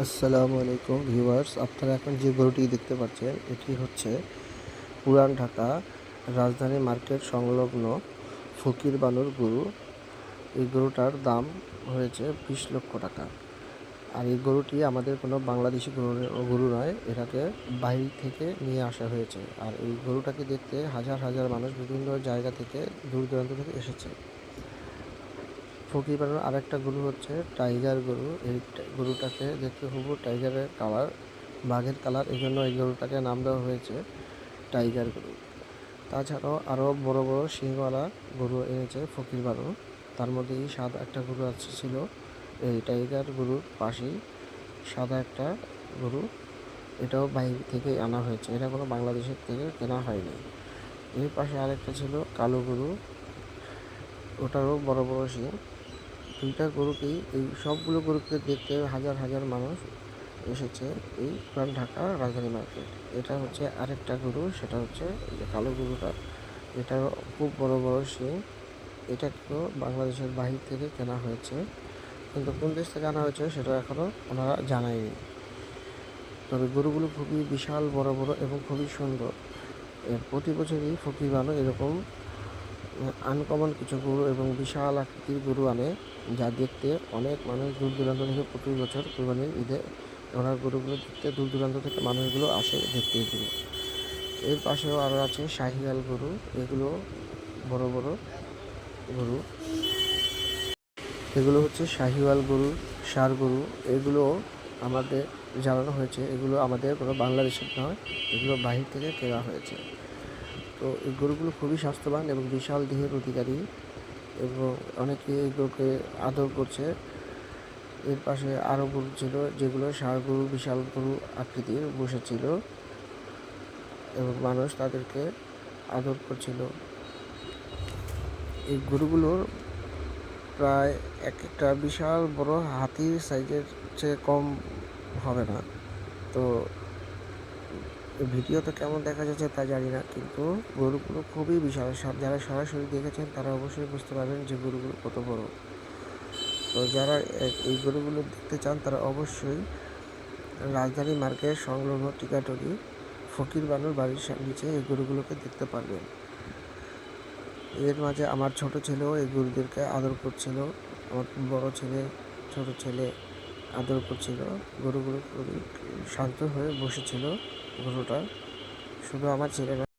আসসালামু আলাইকুম ভিউয়ার্স, আপনারা এখন যে গরুটি দেখতে পাচ্ছেন এটি হচ্ছে পুরান ঢাকা রাজধানী মার্কেট সংলগ্ন ফকির বানুর গরু। এই গরুটার দাম হয়েছে 20 লক্ষ টাকা। আর এই গরুটি আমাদের কোনো বাংলাদেশি গরু নয়, এটাকে বাইরে থেকে নিয়ে আসা হয়েছে। আর এই গরুটাকে দেখতে হাজার হাজার মানুষ বিভিন্ন জায়গা থেকে দূর দূরান্ত থেকে এসেছে। ফকির বানুর আরেকটা গরু হচ্ছে টাইগার গরু। এই গরুটাকে দেখতে হুবহু টাইগারের কালার, বাঘের কালার, এই জন্য এই গরুটাকে নাম দেওয়া হয়েছে টাইগার গরু। তাছাড়াও আরও বড় বড় শিংওয়ালা গরু এনেছে ফকির বানু। তার মধ্যে এই সাদা একটা গরু ছিল, এই টাইগার গরুর পাশেই সাদা একটা গরু, এটাও বাইরে থেকে আনা হয়েছে, এটা কোনো বাংলাদেশের থেকে কেনা হয়নি। এর পাশে আরেকটা ছিল কালো গরু, ওটারও বড় বড় শিং। দুইটা গরুকেই, এই সবগুলো গরুকে দেখতে হাজার হাজার মানুষ এসেছে এই পুরান ঢাকা রাজধানী মার্কেট। এটা হচ্ছে আরেকটা গরু, সেটা হচ্ছে এই যে কালো গরুটা, এটার খুব বড় বড় শিং। এটাকেও বাংলাদেশের বাহির থেকে কেনা হয়েছে, কিন্তু কোন দেশ থেকে আনা হয়েছে সেটা এখনও ওনারা জানায়নি। তবে গরুগুলো খুবই বিশাল বড় বড় এবং খুবই সুন্দর। প্রতি বছরই ফকির বানু এরকম আনকমন কিছু গরু এবং বিশাল আকৃতির গরু আনে, যা দেখতে অনেক মানুষ দূর দূরান্ত থেকে প্রতি বছর কোরবানির ঈদে ওনার গরুগুলো দেখতে দূর দূরান্ত থেকে মানুষগুলো আসে দেখতে এগুলো। এর পাশেও আরও আছে শাহিওয়াল গরু, এগুলো বড় বড় গরু, এগুলো হচ্ছে শাহিওয়াল গরু, ষাঁড় গরু। এগুলো আমাদের জানানো হয়েছে, এগুলো আমাদের কোনো বাংলাদেশের নয়, এগুলো বাহির থেকে কেনা হয়েছে। তো এই গরুগুলো খুবই স্বাস্থ্যবান এবং বিশাল দেহের অধিকারী, এবং অনেকে এগুলোকে আদর করছে। এর পাশে আরও গরু ছিল, যেগুলো ষাঁড় গরু, বিশাল গরু আকৃতির বসেছিল এবং মানুষ তাদেরকে আদর করছিল। এই গরুগুলোর প্রায় এক একটা বিশাল বড় হাতির সাইজের চেয়ে কম হবে না। তো ভিডিওতে কেমন দেখা যাচ্ছে তা জানি না, কিন্তু গরুগুলো খুবই বিশাল। যারা সরাসরি দেখেছেন তারা অবশ্যই বুঝতে পারবেন যে গরুগুলো কত বড়। তো যারা এই গরুগুলো দেখতে চান তারা অবশ্যই রাজধানী মার্কেট সংলগ্ন টিকাটরি ফকির বানুর বাড়ির নিচে এই গরুগুলোকে দেখতে পারবেন। এর মাঝে আমার ছোট ছেলেও এই গরুদেরকে আদর করছিল, আমার বড় ছেলে, ছোট ছেলে আদর করছিল। গরুগুলো খুবই শান্ত হয়ে বসেছিল। গরুটা শুধু আমার ছেলে না,